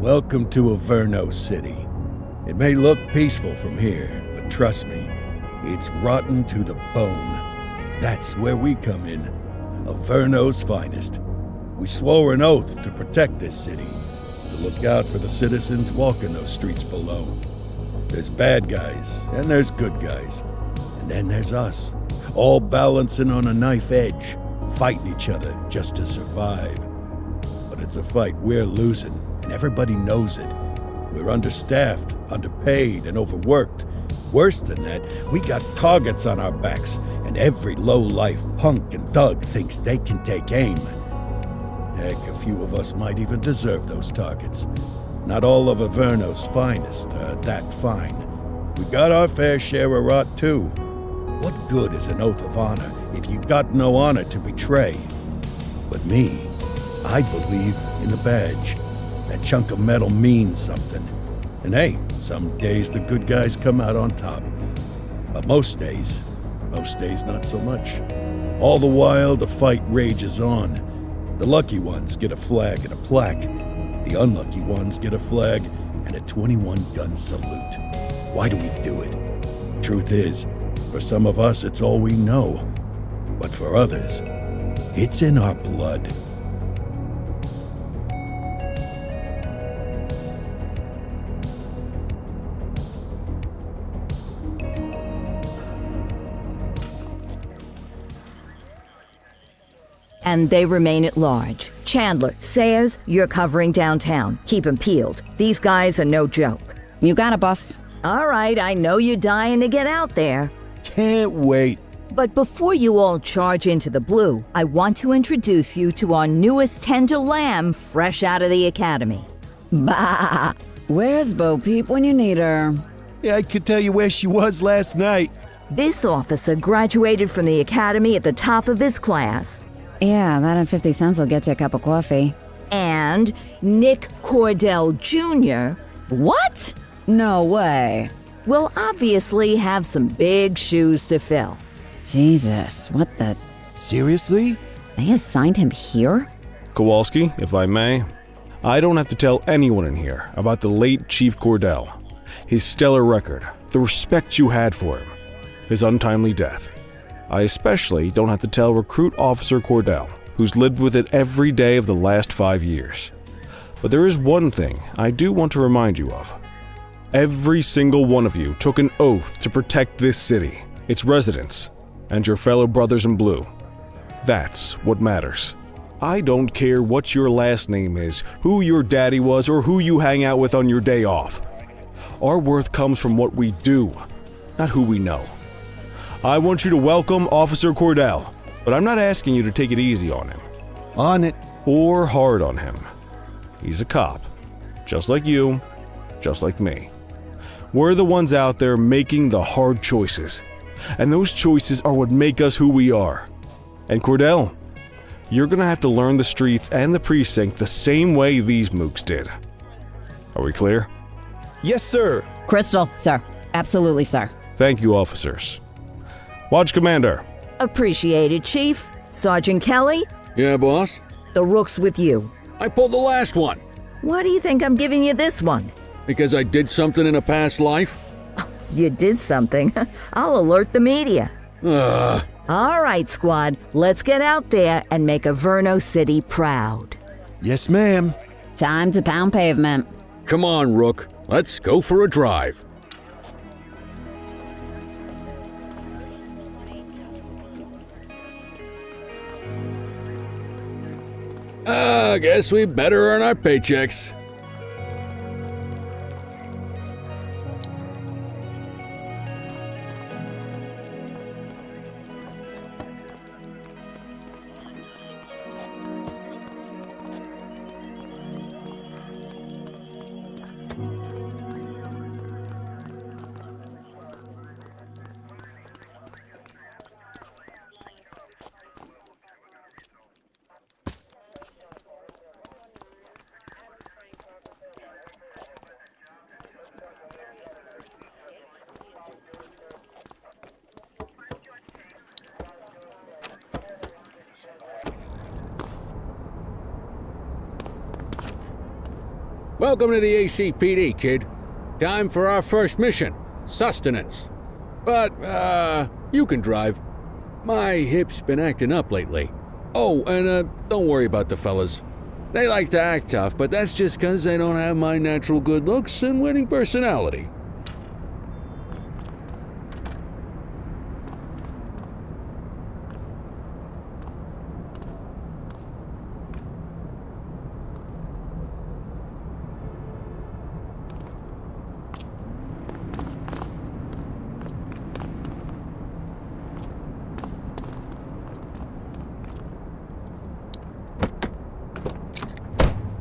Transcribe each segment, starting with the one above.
Welcome to Averno City. It may look peaceful from here, but trust me, it's rotten to the bone. That's where we come in. Averno's finest. We swore an oath to protect this city, to look out for the citizens walking those streets below. There's bad guys, and there's good guys. And then there's us, all balancing on a knife edge, fighting each other just to survive. But it's a fight we're losing, and everybody knows it. We're understaffed, underpaid, and overworked. Worse than that, we got targets on our backs, and every low-life punk and thug thinks they can take aim. Heck, a few of us might even deserve those targets. Not all of Averno's finest are that fine. We got our fair share of rot, too. What good is an oath of honor if you got no honor to betray? But me, I believe in the badge. That chunk of metal means something. And hey, some days the good guys come out on top. But most days not so much. All the while, the fight rages on. The lucky ones get a flag and a plaque. The unlucky ones get a flag and a 21-gun salute. Why do we do it? Truth is, for some of us, it's all we know. But for others, it's in our blood. And they remain at large. Chandler, Sayers, you're covering downtown. Keep 'em peeled. These guys are no joke. You got it, boss. All right, I know you're dying to get out there. Can't wait. But before you all charge into the blue, I want to introduce you to our newest tender lamb fresh out of the academy. Bah! Where's Bo Peep when you need her? Yeah, I could tell you where she was last night. This officer graduated from the academy at the top of his class. Yeah, that and 50 cents will get you a cup of coffee. And Nick Cordell Jr. What? No way. will obviously have some big shoes to fill. Jesus, what the... Seriously? They assigned him here? Kowalski, if I may, I don't have to tell anyone in here about the late Chief Cordell, his stellar record, the respect you had for him, his untimely death. I especially don't have to tell Recruit Officer Cordell, who's lived with it every day of the last 5 years. But there is one thing I do want to remind you of. Every single one of you took an oath to protect this city, its residents, and your fellow brothers in blue. That's what matters. I don't care what your last name is, who your daddy was, or who you hang out with on your day off. Our worth comes from what we do, not who we know. I want you to welcome Officer Cordell, but I'm not asking you to take it easy on him. On it. Or hard on him. He's a cop, just like you, just like me. We're the ones out there making the hard choices, and those choices are what make us who we are. And Cordell, you're gonna have to learn the streets and the precinct the same way these mooks did. Are we clear? Yes, sir. Crystal, sir. Absolutely, sir. Thank you, officers. Watch Commander. Appreciated, Chief. Sergeant Kelly, Yeah, boss? the rook's with you. I pulled the last one. Why do you think I'm giving you this one? Because I did something in a past life? You did something. I'll alert the media. Ugh. All right, squad, let's get out there and make Averno City proud. Yes, ma'am. Time to pound pavement. Come on, Rook. Let's go for a drive. I guess we better earn our paychecks. Welcome to the ACPD, kid. Time for our first mission, sustenance. But, you can drive. My hip's been acting up lately. Oh, and, don't worry about the fellas. They like to act tough, but that's just 'cause they don't have my natural good looks and winning personality.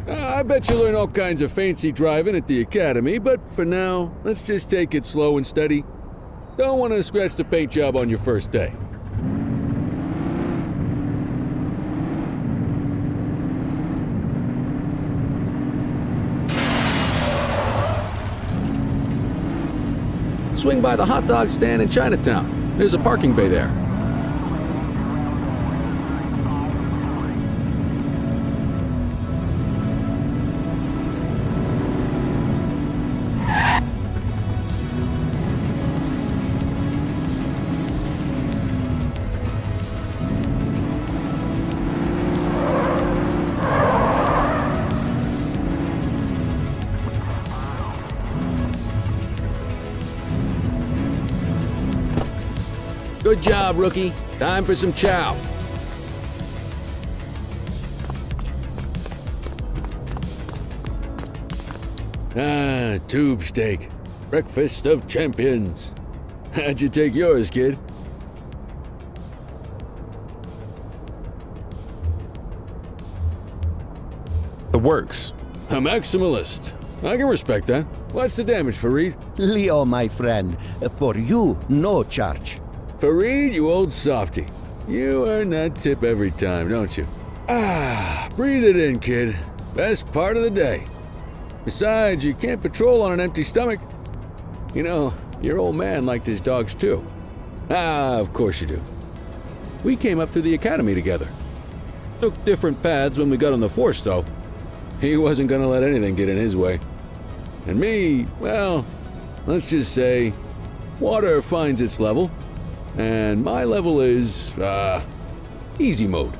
I bet you learn all kinds of fancy driving at the academy, but for now, let's just take it slow and steady. Don't want to scratch the paint job on your first day. Swing by the hot dog stand in Chinatown. There's a parking bay there. Good job, rookie. Time for some chow. Ah, tube steak. Breakfast of champions. How'd you take yours, kid? The works. A maximalist. I can respect that. What's the damage, Fareed? Leo, my friend, for you, no charge. Fareed, you old softy. You earn that tip every time, don't you? Ah, breathe it in, kid. Best part of the day. Besides, you can't patrol on an empty stomach. You know, your old man liked his dogs too. Ah, of course you do. We came up through the academy together. Took different paths when we got on the force, though. He wasn't gonna let anything get in his way. And me, well, let's just say, water finds its level. And my level is, easy mode.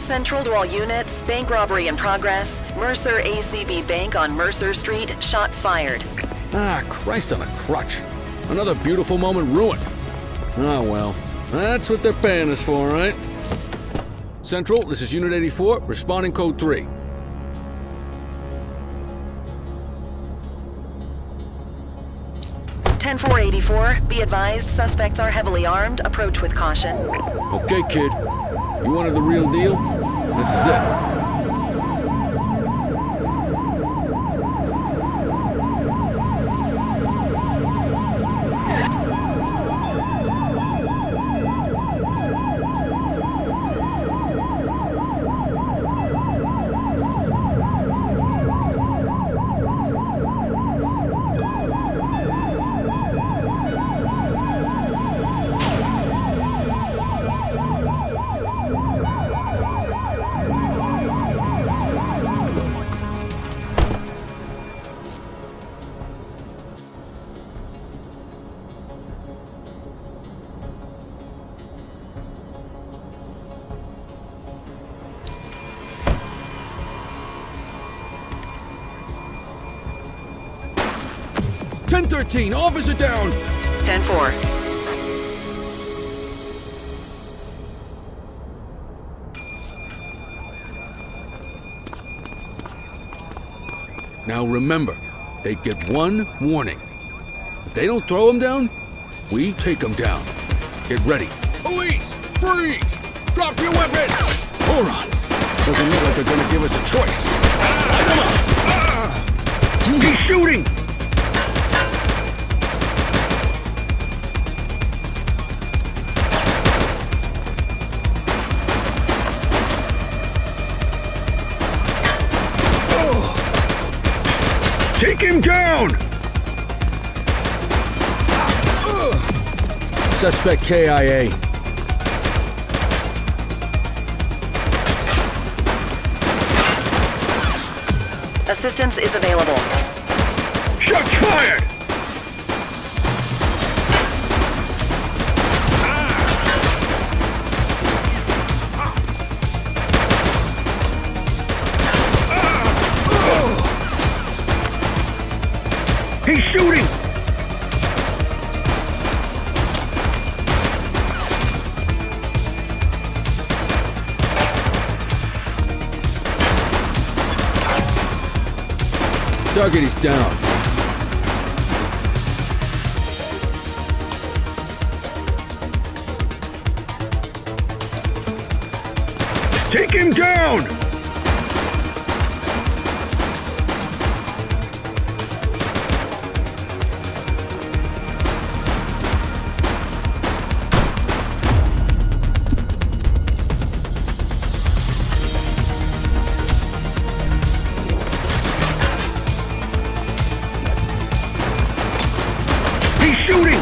Central to all units, bank robbery in progress. Mercer ACB Bank on Mercer Street, shots fired. Ah, Christ on a crutch. Another beautiful moment ruined. Ah, well, that's what they're paying us for, right? Central, this is Unit 84, responding code 3. (10-484), be advised, suspects are heavily armed. Approach with caution. Okay, kid. You wanted the real deal? This is it. (10-13), officer down! 10-4. Now remember, they get one warning. If they don't throw them down, we take them down. Get ready. Police! Freeze! Drop your weapon! Morons! Doesn't look like they're gonna give us a choice. Light them up! He's shooting! Take him down! Suspect KIA. Assistance is available. Shots fired! He's shooting! Target is down. Take him down! He's shooting!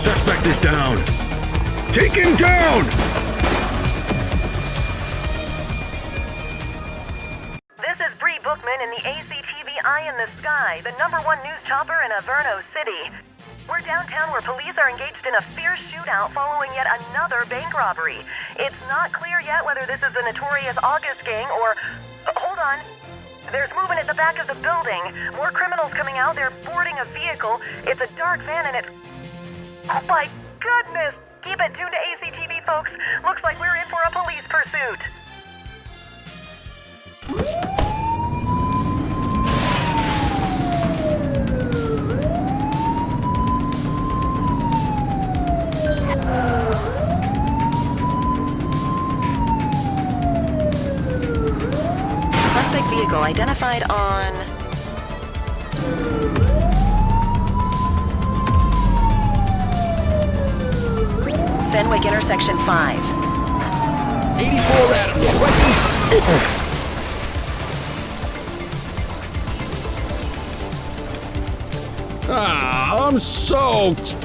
Suspect is down! Take him down! This is Bree Bookman in the ACTV Eye in the Sky, the #1 news chopper in Averno City. We're downtown where police are engaged in a fierce shootout following yet another bank robbery. It's not clear yet whether this is the notorious August gang or... hold on. There's movement at the back of the building. More criminals coming out. They're boarding a vehicle. It's a dark van and it's... oh my goodness! Keep it tuned to ACTV, folks. Looks like we're in for a police pursuit. Suspect vehicle identified on... Fenwick intersection 5. 84 Adam, requesting... Ah, I'm soaked!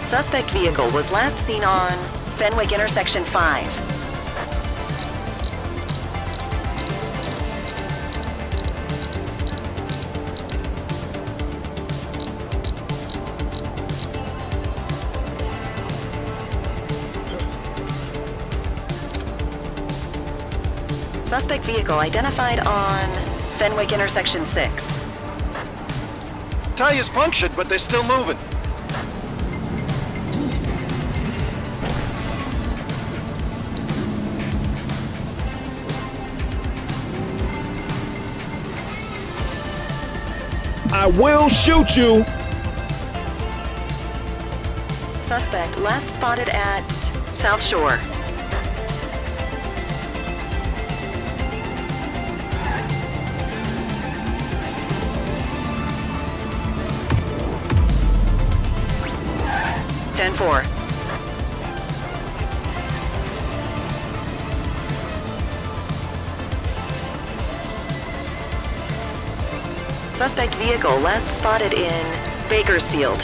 Suspect vehicle was last seen on Fenwick intersection 5. Suspect vehicle identified on Fenwick intersection 6. Tires punctured, but they're still moving. I will shoot you! Suspect last spotted at South Shore. Ten four. Suspect vehicle last spotted in Bakersfield.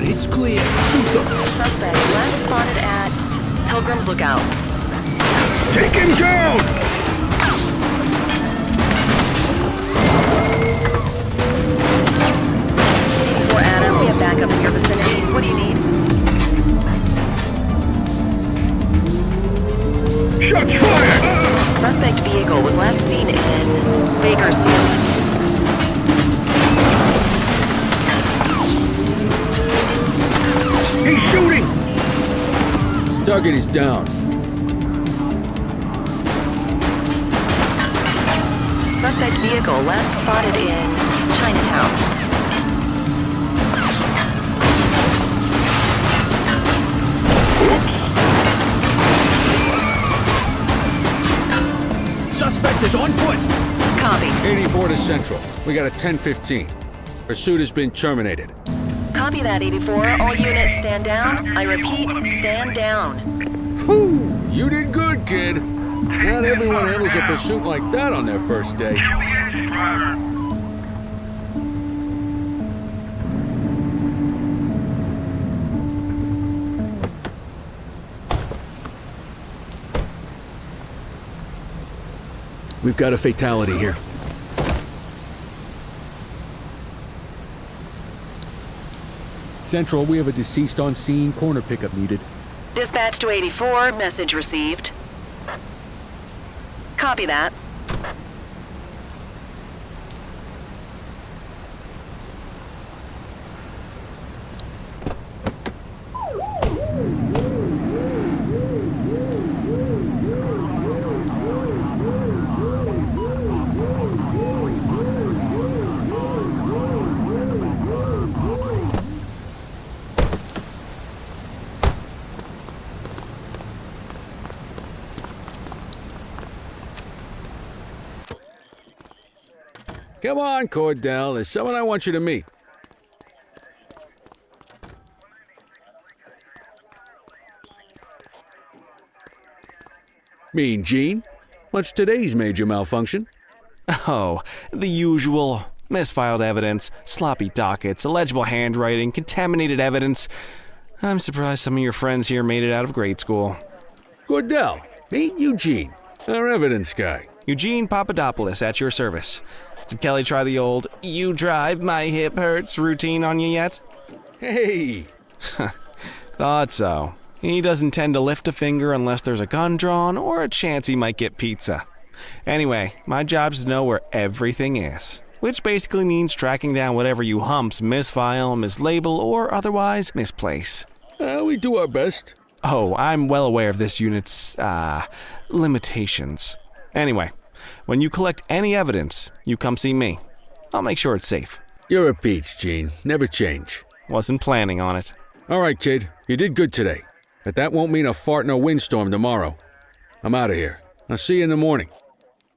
It's clear. Shoot them. Suspect last spotted at Pilgrim's Lookout. Take him down! For Adam, we have backup in your vicinity. What do you need? suspect vehicle was last seen in Bakersfield. He's shooting! Target is down. Suspect vehicle last spotted in Chinatown. Suspect is on foot! Copy. 84 to Central. We got a 10:15. Pursuit has been terminated. Copy that, 84. All units stand down. I repeat, stand down. Whew! You did good, kid. Not everyone handles a pursuit like that on their first day. We've got a fatality here. Central, we have a deceased on scene. Corner pickup needed. Dispatch to 84. Message received. Copy that. Come on, Cordell. There's someone I want you to meet. Mean Gene? What's today's major malfunction? Oh, the usual. Misfiled evidence, sloppy dockets, illegible handwriting, contaminated evidence. I'm surprised some of your friends here made it out of grade school. Cordell, meet Eugene, our evidence guy. Eugene Papadopoulos at your service. Did Kelly try the old, "you drive, my hip hurts" routine on you yet? Hey! Thought so. He doesn't tend to lift a finger unless there's a gun drawn or a chance he might get pizza. Anyway, my job's to know where everything is, which basically means tracking down whatever you humps misfile, mislabel, or otherwise misplace. We do our best. Oh, I'm well aware of this unit's, limitations. Anyway, when you collect any evidence, you come see me. I'll make sure it's safe. You're a peach, Gene. Never change. Wasn't planning on it. All right, kid. You did good today. But that won't mean a fart in a windstorm tomorrow. I'm out of here. I'll see you in the morning.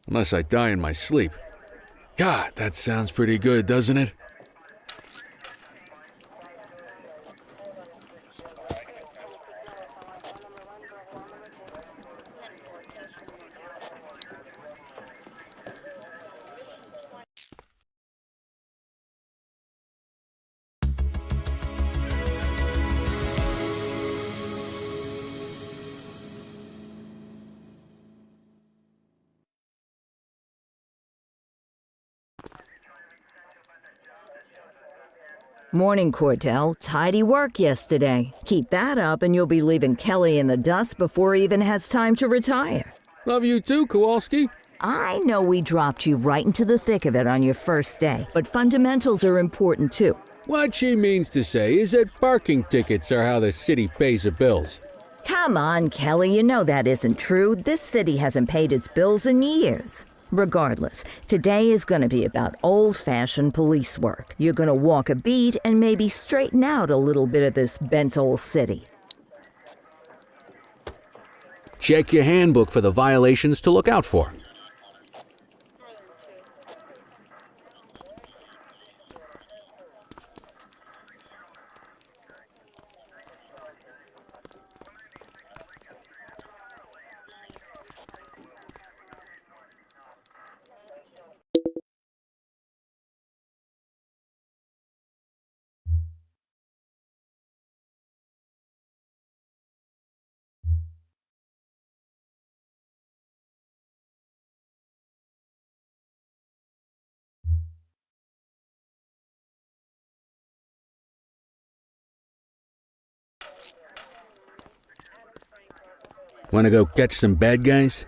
Unless I die in my sleep. God, that sounds pretty good, doesn't it? Morning, Cordell. Tidy work yesterday. Keep that up and you'll be leaving Kelly in the dust before he even has time to retire. Love you too, Kowalski. I know we dropped you right into the thick of it on your first day, but fundamentals are important too. What she means to say is that parking tickets are how the city pays the bills. Come on, Kelly, you know that isn't true. This city hasn't paid its bills in years. Regardless, today is going to be about old-fashioned police work. You're going to walk a beat and maybe straighten out a little bit of this bent old city. Check your handbook for the violations to look out for. Want to go catch some bad guys?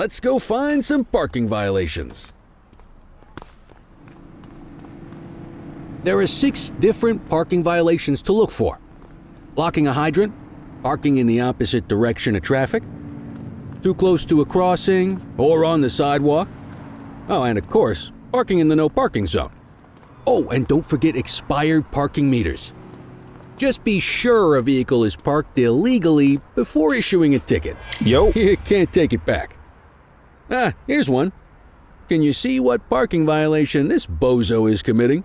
let's go find some parking violations. There are 6 different parking violations to look for. Blocking a hydrant, parking in the opposite direction of traffic, too close to a crossing or on the sidewalk. Oh, and of course, parking in the no parking zone. Oh, and don't forget expired parking meters. Just be sure a vehicle is parked illegally before issuing a ticket. Yo. You can't take it back. Ah, here's one. Can you see what parking violation this bozo is committing?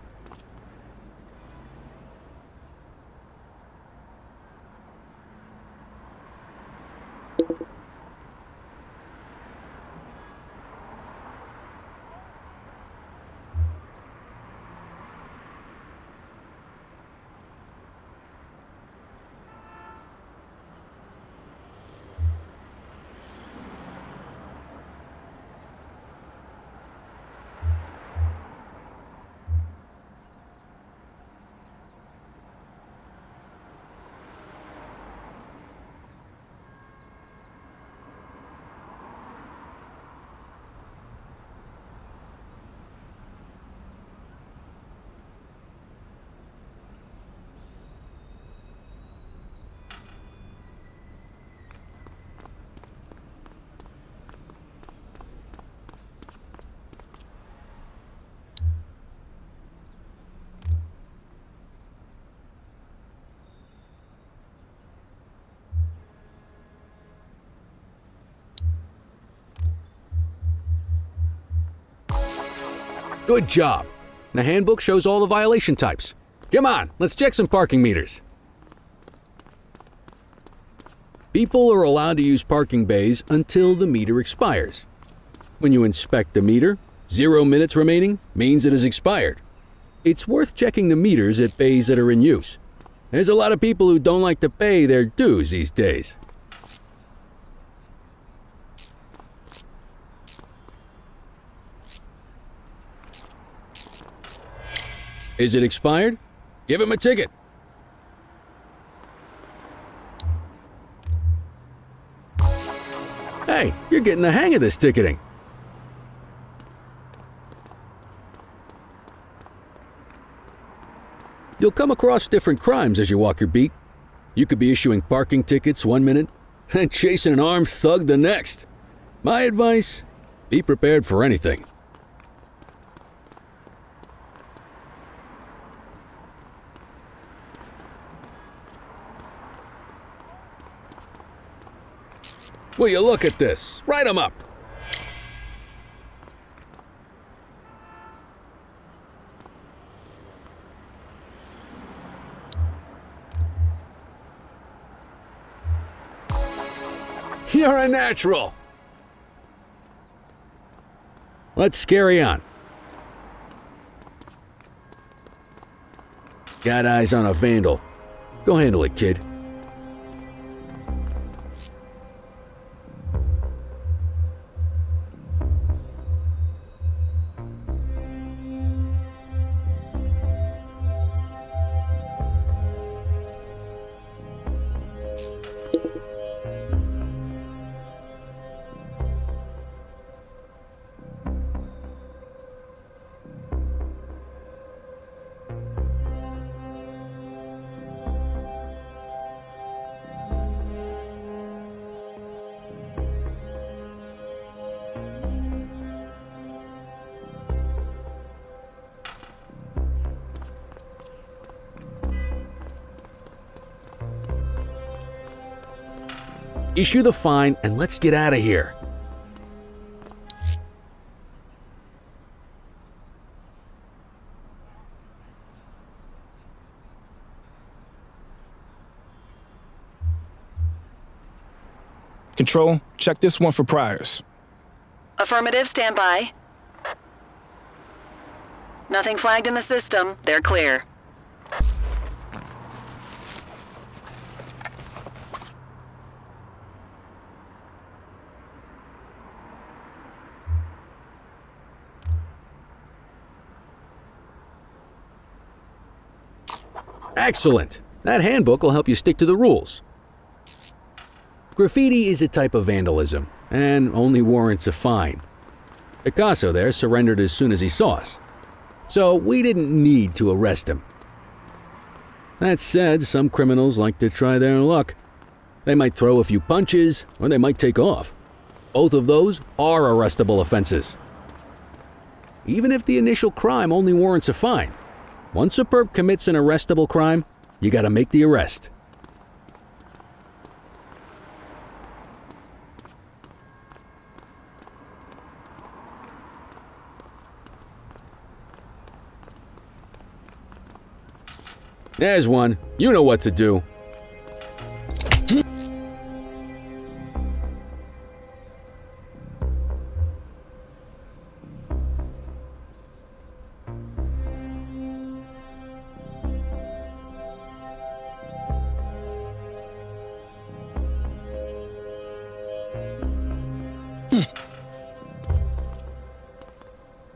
Good job. The handbook shows all the violation types. Come on, let's check some parking meters. People are allowed to use parking bays until the meter expires. When you inspect the meter, 0 minutes remaining means it has expired. It's worth checking the meters at bays that are in use. There's a lot of people who don't like to pay their dues these days. Is it expired? Give him a ticket. Hey, you're getting the hang of this ticketing. You'll come across different crimes as you walk your beat. You could be issuing parking tickets 1 minute and chasing an armed thug the next. My advice, be prepared for anything. Will you look at this? Write 'em up. You're a natural. Let's carry on. Got eyes on a vandal. Go handle it, kid. Issue the fine and let's get out of here. Control, check this one for priors. Affirmative, stand by. Nothing flagged in the system. They're clear. Excellent. That handbook will help you stick to the rules. Graffiti is a type of vandalism. and only warrants a fine. Picasso there surrendered as soon as he saw us, so we didn't need to arrest him. That said, some criminals like to try their luck. They might throw a few punches, or they might take off. Both of those are arrestable offenses. Even if the initial crime only warrants a fine, once a perp commits an arrestable crime, you gotta make the arrest. There's one. You know what to do.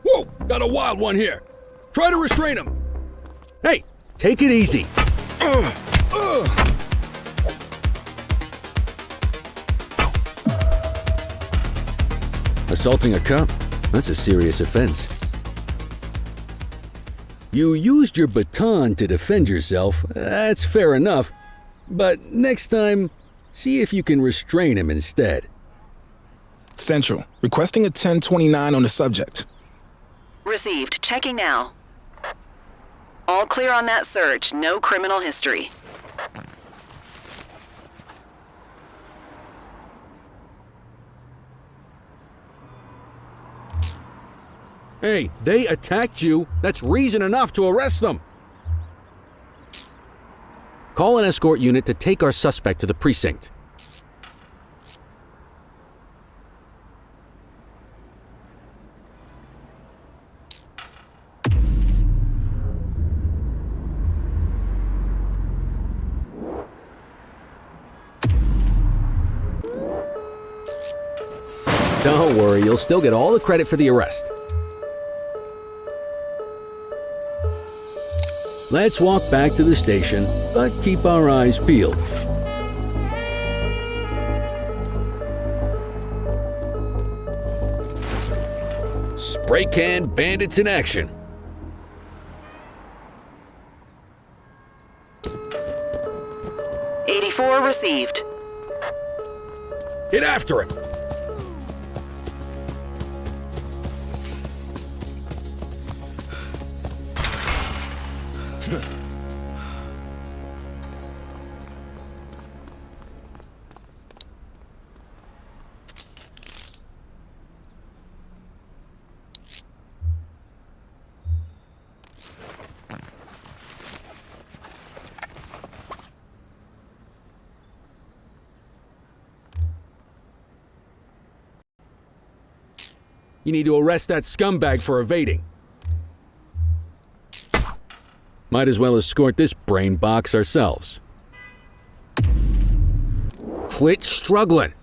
Whoa! Got a wild one here. Try to restrain him. Hey! Take it easy. Assaulting a cop? That's a serious offense. You used your baton to defend yourself. That's fair enough. But next time, see if you can restrain him instead. Central, requesting a 1029 on the subject. Received. Checking now. All clear on that search. No criminal history. Hey, they attacked you. That's reason enough to arrest them. Call an escort unit to take our suspect to the precinct. Don't worry, you'll still get all the credit for the arrest. Let's walk back to the station, but keep our eyes peeled. Spray can bandits in action. '84 received. Get after him. You need to arrest that scumbag for evading. Might as well escort this brain box ourselves. Quit struggling.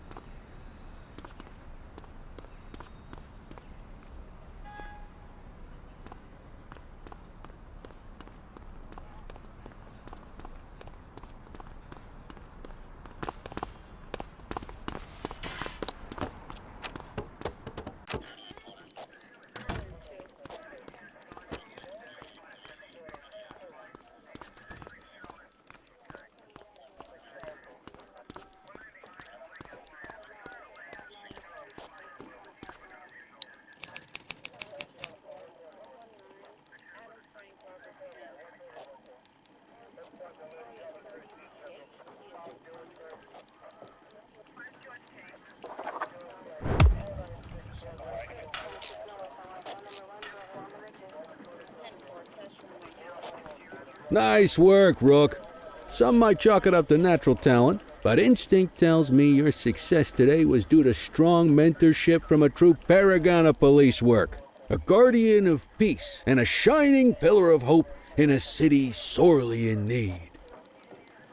Nice work, Rook. Some might chalk it up to natural talent, but instinct tells me your success today was due to strong mentorship from a true paragon of police work, a guardian of peace, and a shining pillar of hope in a city sorely in need.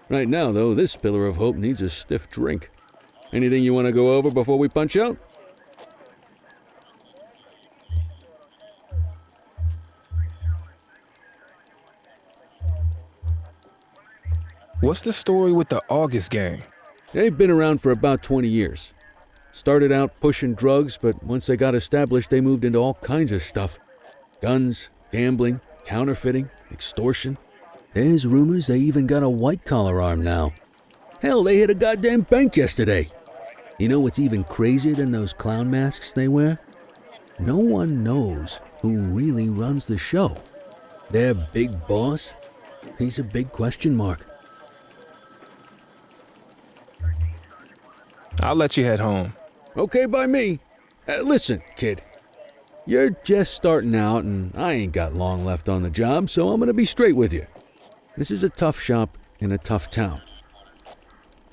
Right now, though, this pillar of hope needs a stiff drink. Anything you want to go over before we punch out? What's the story with the August gang? They've been around for about 20 years. Started out pushing drugs, but once they got established, they moved into all kinds of stuff. Guns, gambling, counterfeiting, extortion. There's rumors they even got a white-collar arm now. Hell, they hit a goddamn bank yesterday. You know what's even crazier than those clown masks they wear? No one knows who really runs the show. Their big boss? He's a big question mark. I'll let you head home. Okay by me. Listen, kid. You're just starting out and I ain't got long left on the job, so I'm gonna be straight with you. This is a tough shop in a tough town.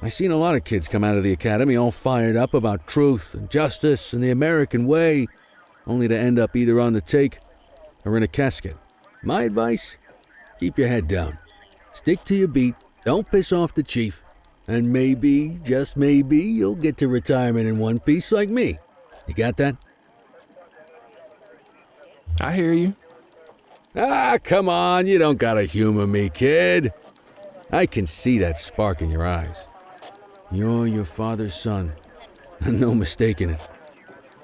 I seen a lot of kids come out of the academy all fired up about truth and justice and the American way, only to end up either on the take or in a casket. My advice? Keep your head down. Stick to your beat, don't piss off the chief, and maybe, just maybe, you'll get to retirement in one piece like me. You got that? I hear you. Ah, come on, you don't gotta humor me, kid. I can see that spark in your eyes. You're your father's son, and no mistaking it.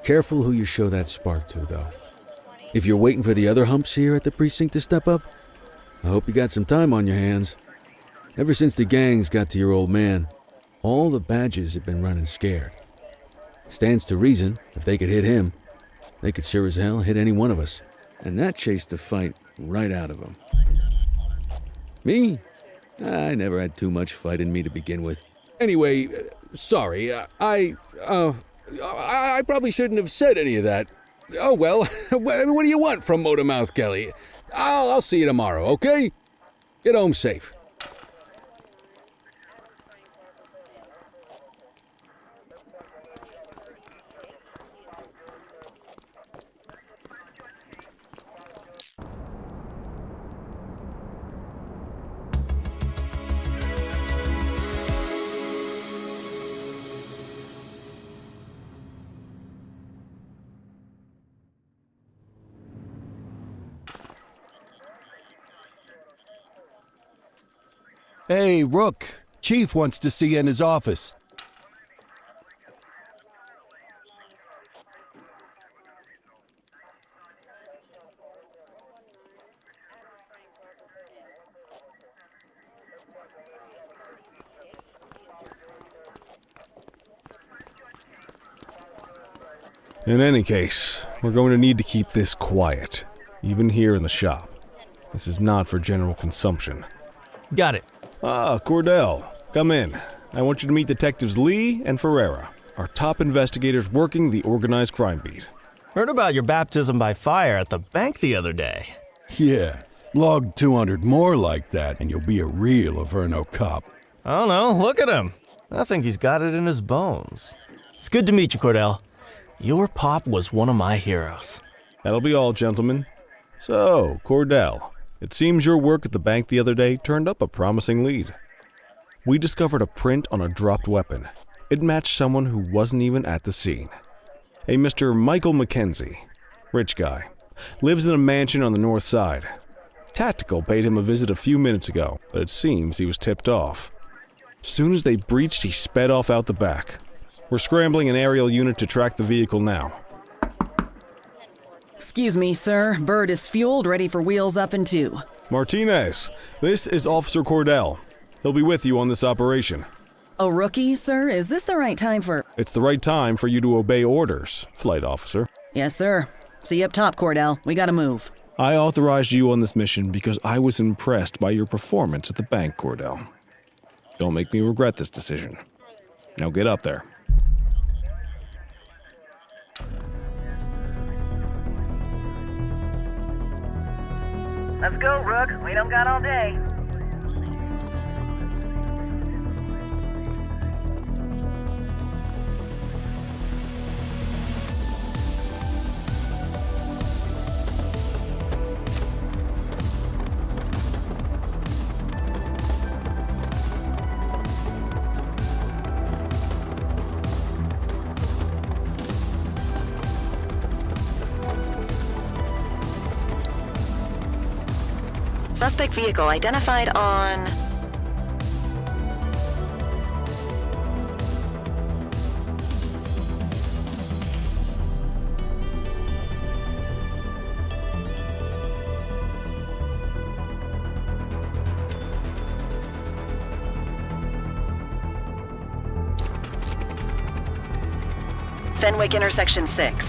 Careful who you show that spark to, though. If you're waiting for the other humps here at the precinct to step up, I hope you got some time on your hands. Ever since the gangs got to your old man, all the badges have been running scared. Stands to reason, if they could hit him, they could sure as hell hit any one of us. And that chased the fight right out of them. Me? I never had too much fight in me to begin with. Anyway, sorry, I probably shouldn't have said any of that. Oh well, what do you want from Motormouth Kelly? I'll see you tomorrow, okay? Get home safe. Hey, Rook. Chief wants to see you in his office. In any case, we're going to need to keep this quiet, even here in the shop. This is not for general consumption. Got it. Ah, Cordell, come in. I want you to meet Detectives Lee and Ferreira, our top investigators working the organized crime beat. Heard about your baptism by fire at the bank the other day. Yeah, log 200 more like that and you'll be a real Averno cop. I don't know, look at him. I think he's got it in his bones. It's good to meet you, Cordell. Your pop was one of my heroes. That'll be all, gentlemen. So, Cordell, it seems your work at the bank the other day turned up a promising lead. We discovered a print on a dropped weapon. It matched someone who wasn't even at the scene. A Mr. Michael McKenzie, rich guy, lives in a mansion on the north side. Tactical paid him a visit a few minutes ago, but it seems he was tipped off. Soon as they breached, he sped off out the back. We're scrambling an aerial unit to track the vehicle now. Excuse me, sir. Bird is fueled, ready for wheels up in 2. Martinez, this is Officer Cordell. He'll be with you on this operation. A rookie, sir? Is this the right time for... It's the right time for you to obey orders, Flight Officer. Yes, sir. See you up top, Cordell. We gotta move. I authorized you on this mission because I was impressed by your performance at the bank, Cordell. Don't make me regret this decision. Now get up there. Let's go, Rook. We don't got all day. Suspect vehicle identified on... Fenwick intersection 6.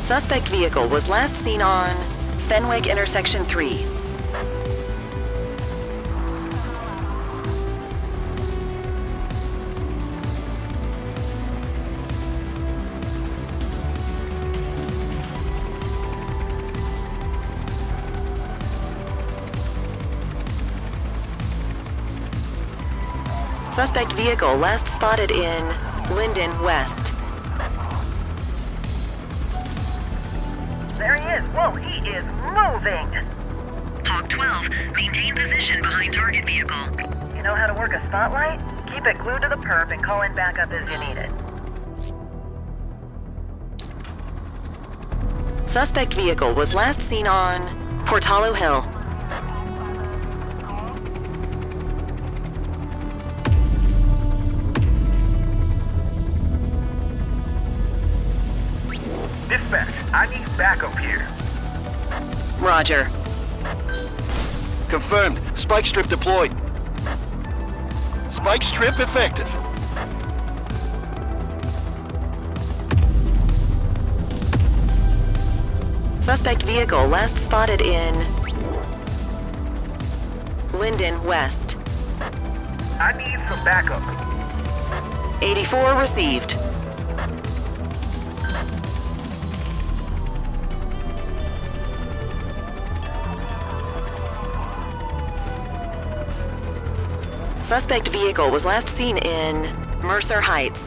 Suspect vehicle was last seen on Fenwick intersection 3. Suspect vehicle last spotted in Linden West. There he is. Whoa, he is moving. Hawk 12, maintain position behind target vehicle. You know how to work a spotlight? Keep it glued to the perp and call in backup as you need it. Suspect vehicle was last seen on Portalo Hill. Dispatch, I need backup here. Roger. Confirmed. Spike strip deployed. Spike strip effective. Suspect vehicle last spotted in Linden West. I need some backup. 84 received. Suspect vehicle was last seen in Mercer Heights.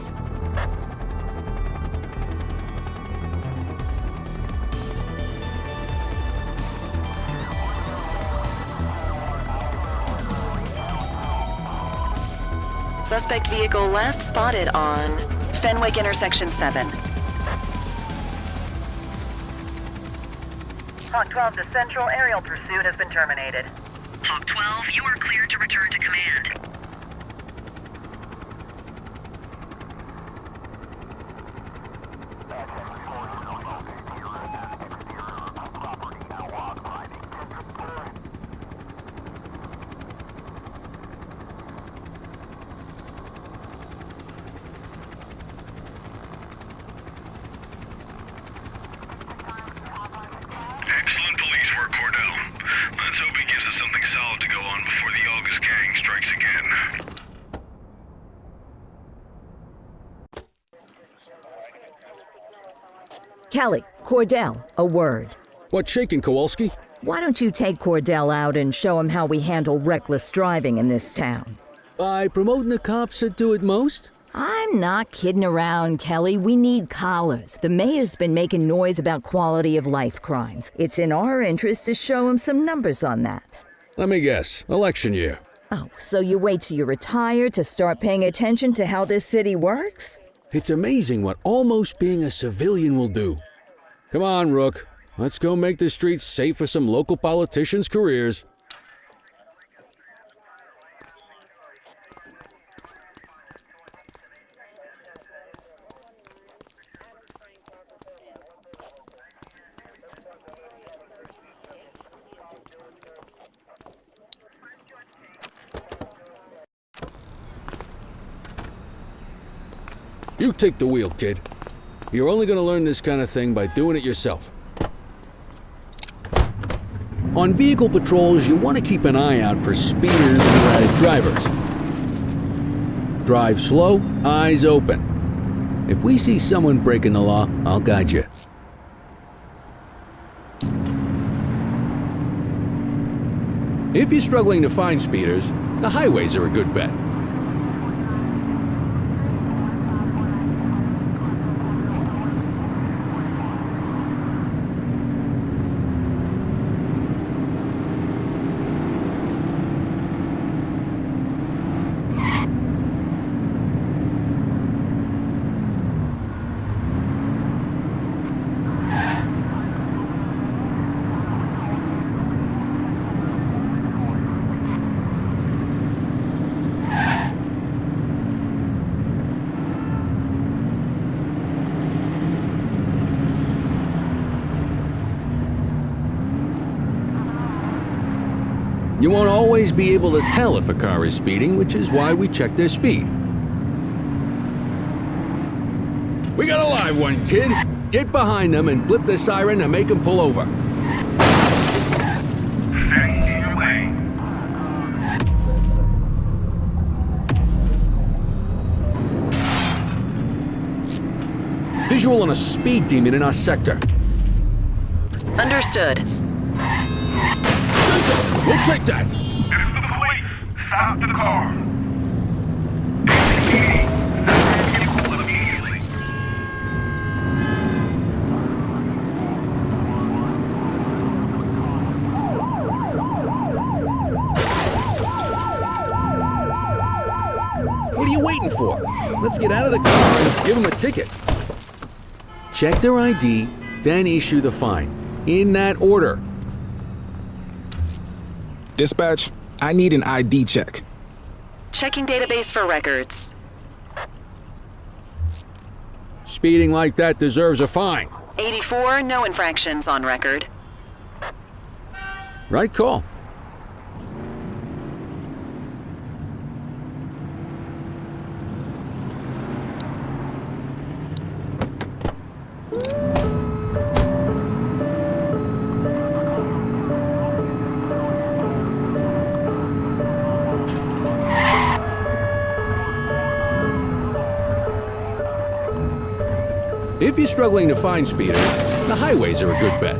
Suspect vehicle last spotted on Fenwick intersection 7. Hawk 12 to Central, aerial pursuit has been terminated. Hawk 12, you are cleared to return to command. Excellent police work, Cordell. Let's hope he gives us something solid to go on before the August gang strikes again. Kelly, Cordell, a word. What's shaking, Kowalski? Why don't you take Cordell out and show him how we handle reckless driving in this town? By promoting the cops that do it most? I'm not kidding around, Kelly. We need collars. The mayor's been making noise about quality of life crimes. It's in our interest to show him some numbers on that. Let me guess. Election year. Oh, so you wait till you retire to start paying attention to how this city works? It's amazing what almost being a civilian will do. Come on, Rook. Let's go make the streets safe for some local politicians' careers. You take the wheel, kid. You're only gonna learn this kind of thing by doing it yourself. On vehicle patrols, you want to keep an eye out for speeders and erratic drivers. Drive slow, eyes open. If we see someone breaking the law, I'll guide you. If you're struggling to find speeders, the highways are a good bet. You won't always be able to tell if a car is speeding, which is why we check their speed. We got a live one, kid. Get behind them and blip the siren to make them pull over. Stay in your lane. Visual on a speed demon in our sector. Understood. We'll take that. This is for the police. Stop the car. Immediately. What are you waiting for? Let's get out of the car and give them a ticket. Check their ID, then issue the fine. In that order. Dispatch, I need an ID check. Checking database for records. Speeding like that deserves a fine. 84, no infractions on record. Right call. If you're struggling to find speeders, the highways are a good bet.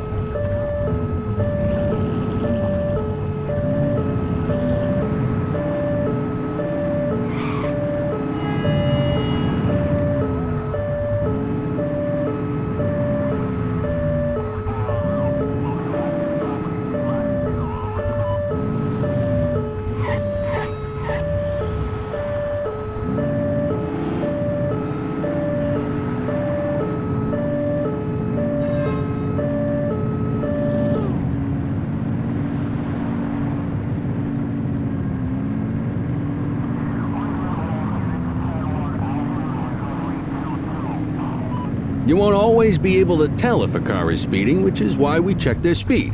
You won't always be able to tell if a car is speeding, which is why we check their speed.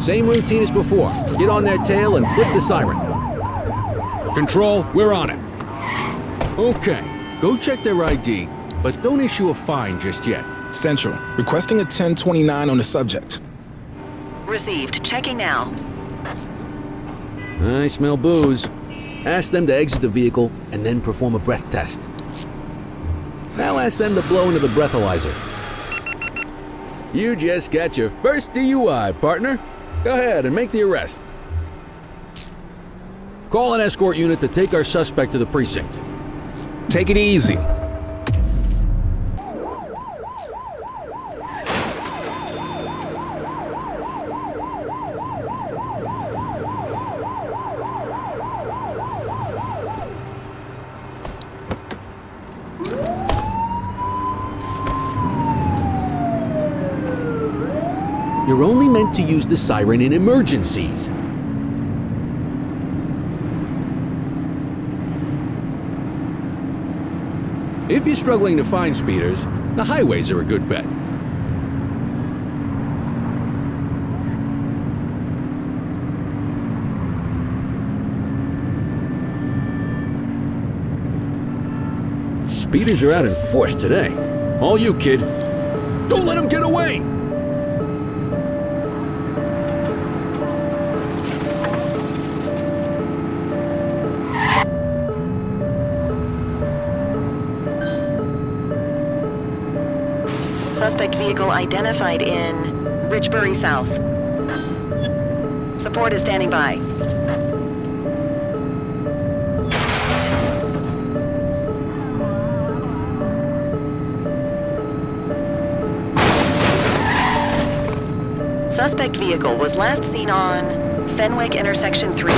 Same routine as before. Get on their tail and flip the siren. Control, we're on it. Okay. Go check their ID, but don't issue a fine just yet. Central, requesting a 1029 on the subject. Received. Checking now. I smell booze. Ask them to exit the vehicle and then perform a breath test. Now ask them to blow into the breathalyzer. You just got your first DUI, partner. Go ahead and make the arrest. Call an escort unit to take our suspect to the precinct. Take it easy. You're only meant to use the siren in emergencies. If you're struggling to find speeders, the highways are a good bet. Speeders are out in force today. All you, kid. Don't let them get away! Suspect vehicle identified in Richbury South. Support is standing by. Suspect vehicle was last seen on Fenwick Intersection 3.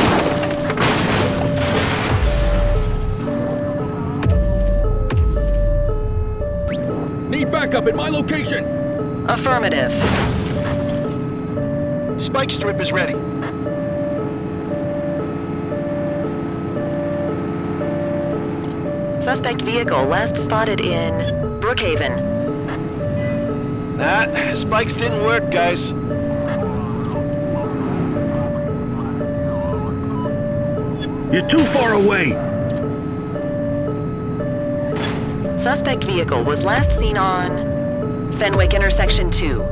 Need backup at my location! Affirmative. spike strip is ready. Suspect vehicle last spotted in Brookhaven. Nah, spikes didn't work, guys. You're too far away! Suspect vehicle was last seen on Fenwick intersection 2.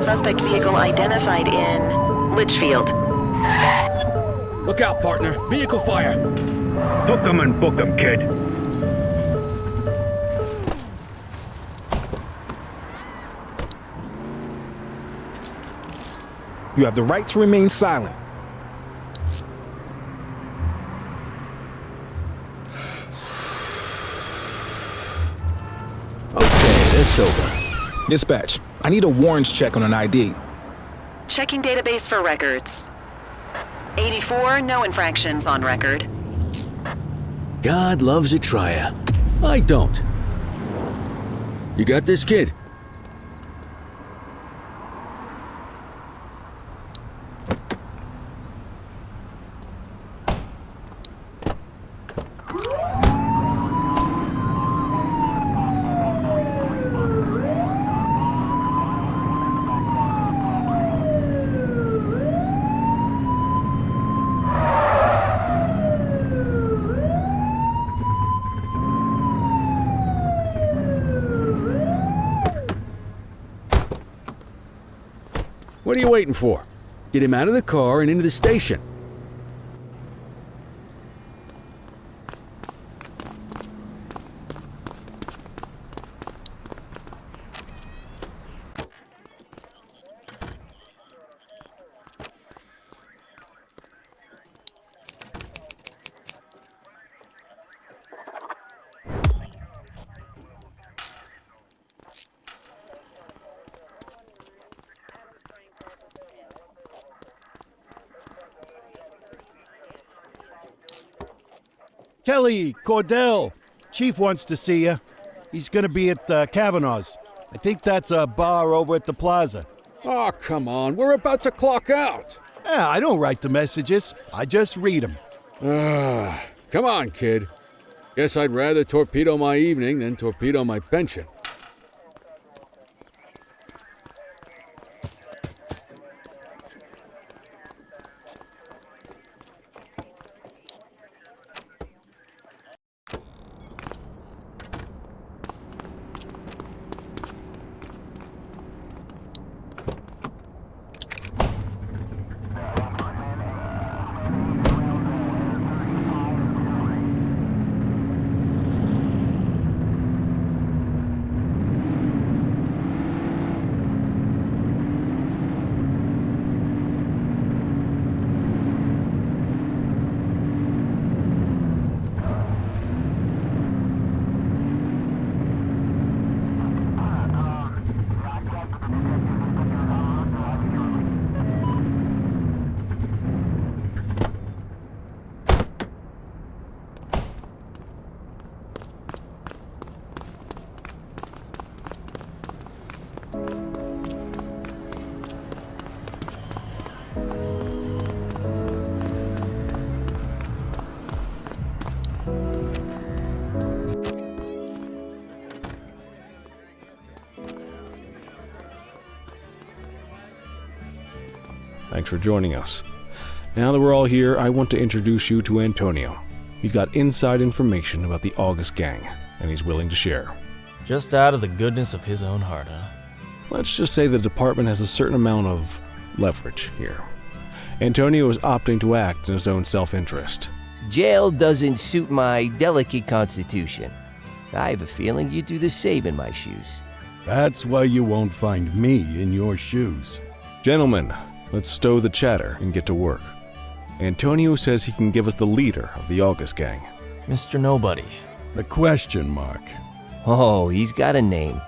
Suspect vehicle identified in Litchfield. Look out, partner. Vehicle fire. Hook 'em and book 'em, kid. You have the right to remain silent. Okay, it's over. Dispatch, I need a warrants check on an ID. Checking database for records. 84, no infractions on record. God loves a trier. I don't. You got this, kid? What are you waiting for? Get him out of the car and into the station. Kelly, Cordell, Chief wants to see you. He's gonna be at Kavanaugh's. I think that's a bar over at the plaza. Oh, come on. We're about to clock out. Yeah, I don't write the messages. I just read them. Come on, kid. Guess I'd rather torpedo my evening than torpedo my pension. Thanks for joining us. Now that we're all here, I want to introduce you to Antonio. He's got inside information about the August gang, and he's willing to share. Just out of the goodness of his own heart, huh? Let's just say the department has a certain amount of leverage here. Antonio is opting to act in his own self-interest. Jail doesn't suit my delicate constitution. I have a feeling you'd do the same in my shoes. That's why you won't find me in your shoes. Gentlemen, let's stow the chatter and get to work. Antonio says he can give us the leader of the August gang. Mr. Nobody. The question mark. Oh, he's got a name.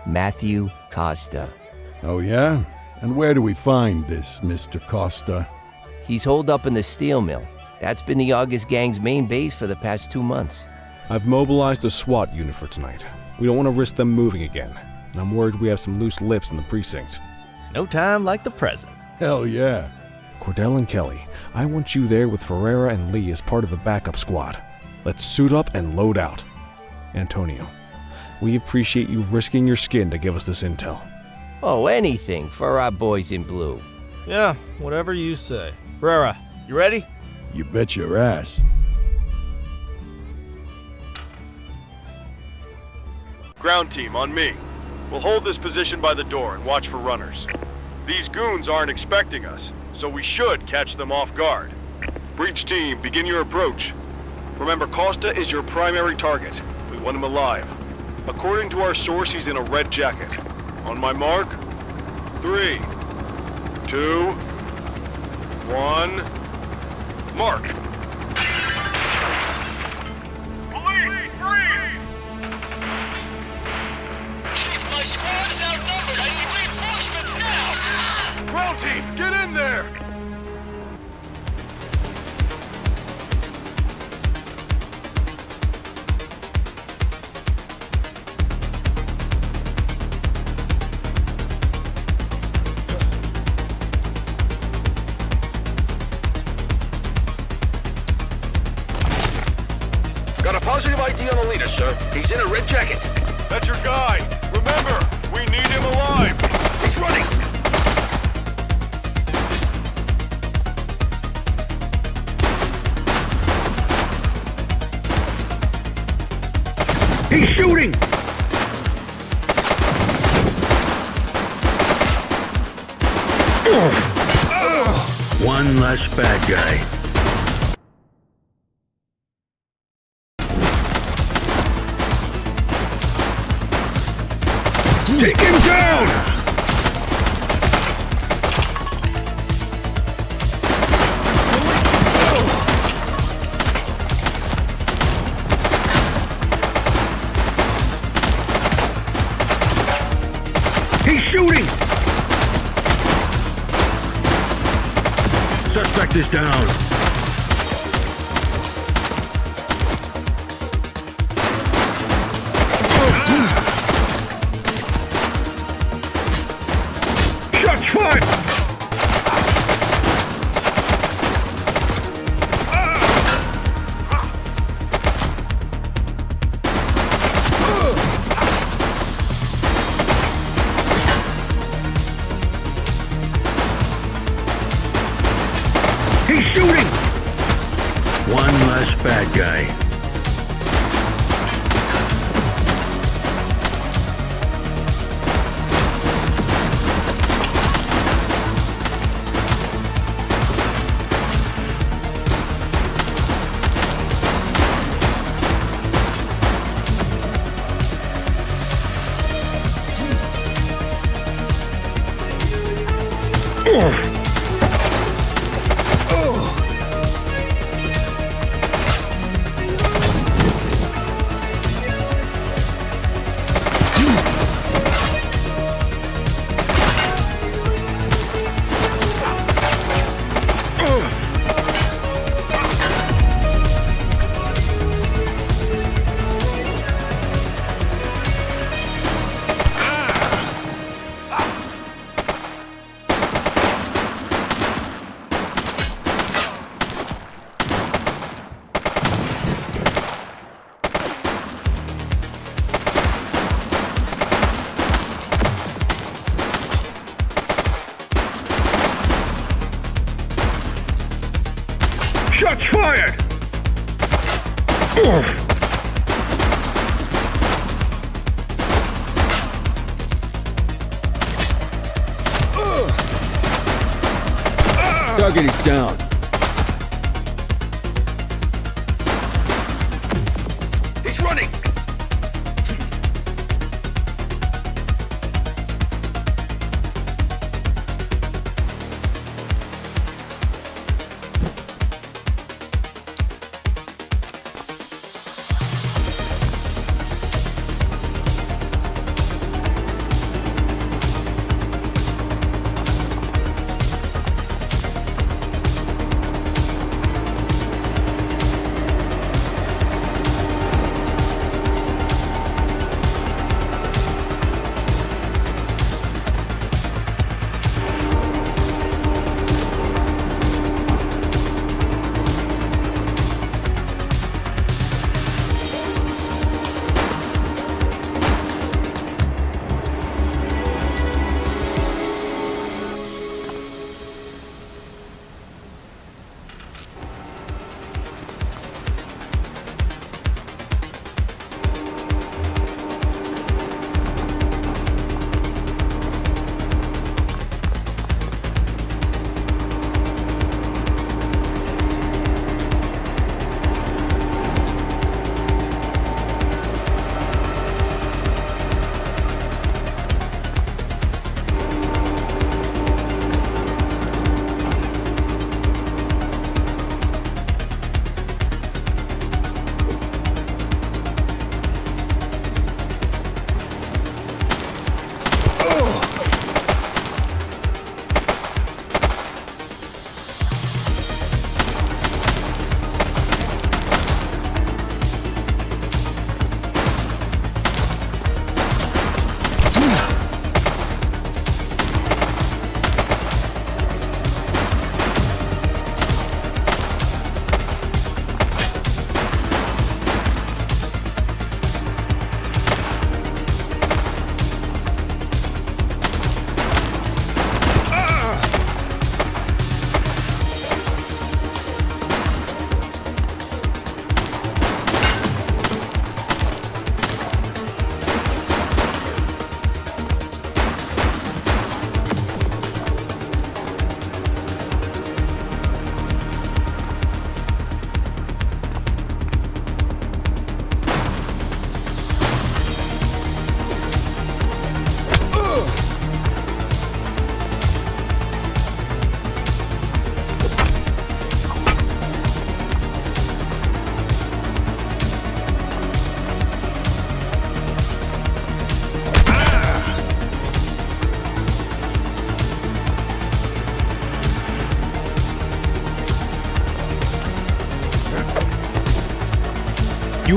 Matthew Costa. Oh, yeah? And where do we find this Mr. Costa? He's holed up in the steel mill. That's been the August Gang's main base for the past 2 months. I've mobilized a SWAT unit for tonight. We don't want to risk them moving again, and I'm worried we have some loose lips in the precinct. No time like the present. Hell yeah. Cordell and Kelly, I want you there with Ferreira and Lee as part of the backup squad. Let's suit up and load out. Antonio, we appreciate you risking your skin to give us this intel. Oh, anything for our boys in blue. Yeah, whatever you say. Ferreira, you ready? You bet your ass. Ground team, on me. We'll hold this position by the door and watch for runners. These goons aren't expecting us, so we should catch them off guard. Breach team, begin your approach. Remember, Costa is your primary target. We want him alive. According to our source, he's in a red jacket. On my mark, 3, 2, 1, mark! Police, freeze! My squad is outnumbered. I need reinforcements now! Ground team, get in there! Got a positive ID on the leader, sir. He's in a red jacket. That's your guy. Remember, we need him alive. He's running. He's shooting! One less bad guy. Take him down! He's shooting! Suspect is down. Shots fired! He's shooting! One less bad guy. Shots fired! Target is down. He's running.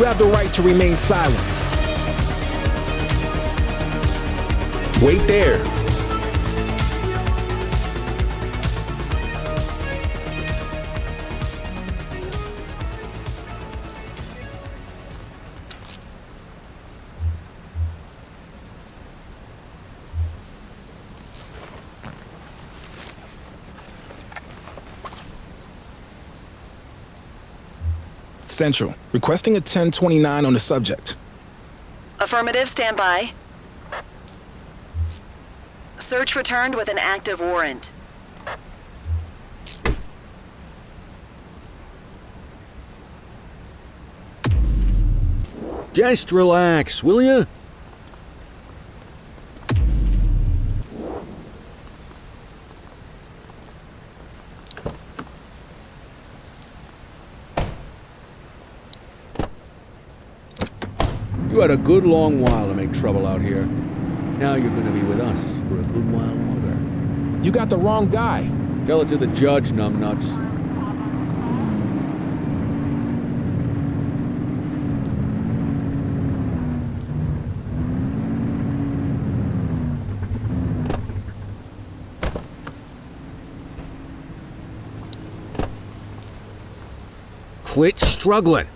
You have the right to remain silent. Wait there. Central, requesting a 1029 on the subject. Affirmative, stand by. Search returned with an active warrant. Just relax, will ya? You had a good long while to make trouble out here. Now you're gonna be with us for a good while longer. You got the wrong guy. Tell it to the judge, numbnuts. Quit struggling.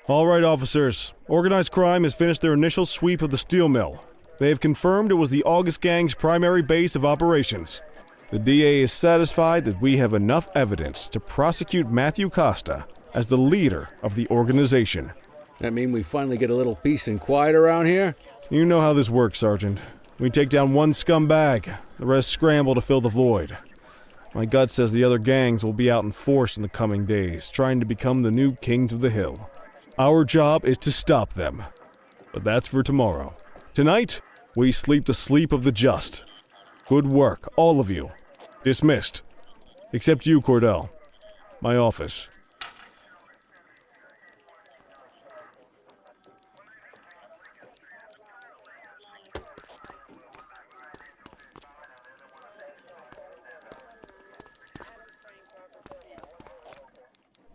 All right, officers. Organized crime has finished their initial sweep of the steel mill. They have confirmed it was the August Gang's primary base of operations. The DA is satisfied that we have enough evidence to prosecute Matthew Costa as the leader of the organization. That mean we finally get a little peace and quiet around here? You know how this works, Sergeant. We take down one scumbag, the rest scramble to fill the void. My gut says the other gangs will be out in force in the coming days, trying to become the new kings of the hill. Our job is to stop them. But that's for tomorrow. Tonight, we sleep the sleep of the just. Good work, all of you. Dismissed. Except you, Cordell. My office.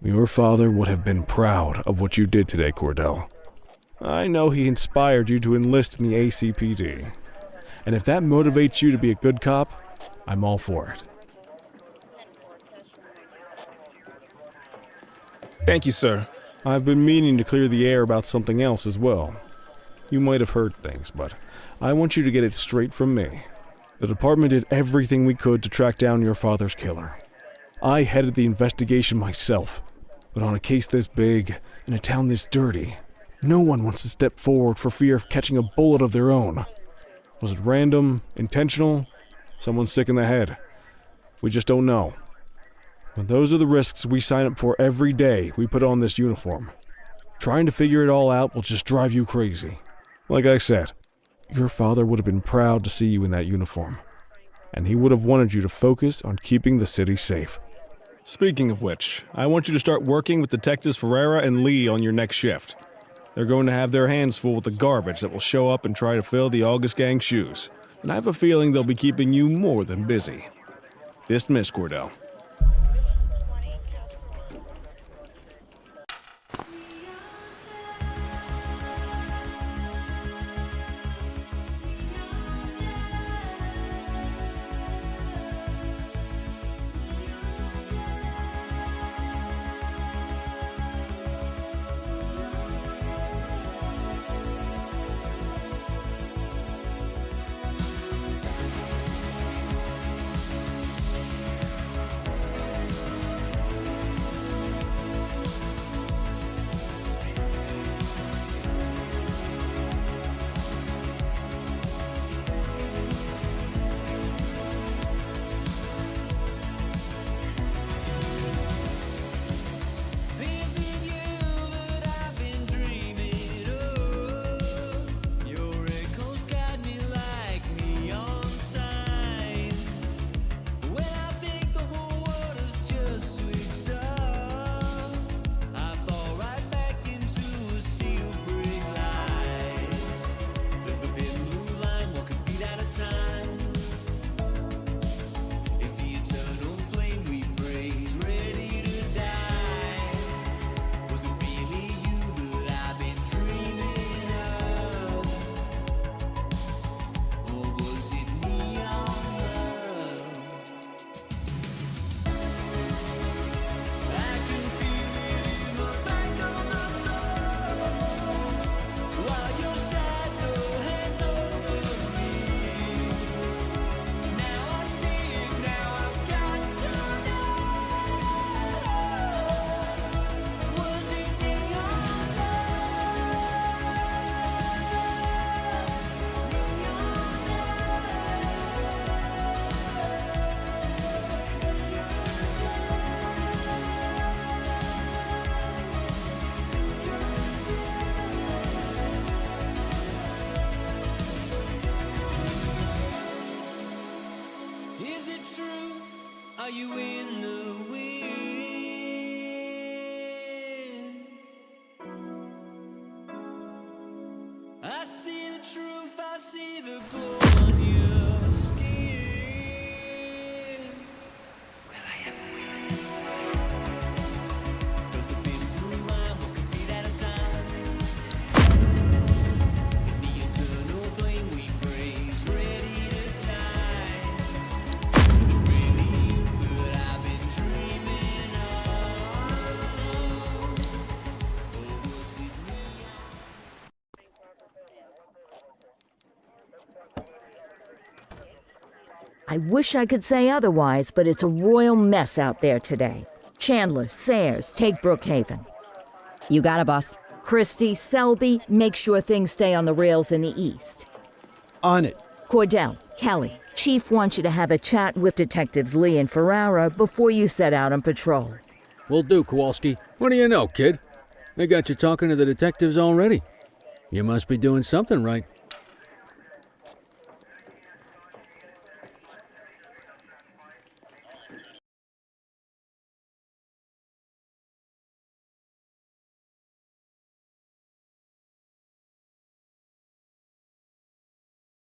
Your father would have been proud of what you did today, Cordell. I know he inspired you to enlist in the ACPD. And if that motivates you to be a good cop, I'm all for it. Thank you, sir. I've been meaning to clear the air about something else as well. You might have heard things, but I want you to get it straight from me. The department did everything we could to track down your father's killer. I headed the investigation myself. But on a case this big, in a town this dirty, no one wants to step forward for fear of catching a bullet of their own. Was it random, intentional, someone sick in the head? We just don't know. But those are the risks we sign up for every day we put on this uniform. Trying to figure it all out will just drive you crazy. Like I said, your father would have been proud to see you in that uniform. And he would have wanted you to focus on keeping the city safe. Speaking of which, I want you to start working with Detectives Ferreira and Lee on your next shift. They're going to have their hands full with the garbage that will show up and try to fill the August Gang's shoes. And I have a feeling they'll be keeping you more than busy. Dismissed, Cordell. I wish I could say otherwise, but it's a royal mess out there today. Chandler, Sayers, take Brookhaven. You got it, boss. Christie, Selby, make sure things stay on the rails in the east. On it. Cordell, Kelly, Chief wants you to have a chat with Detectives Lee and Ferrara before you set out on patrol. Will do, Kowalski. What do you know, kid? They got you talking to the detectives already. You must be doing something right.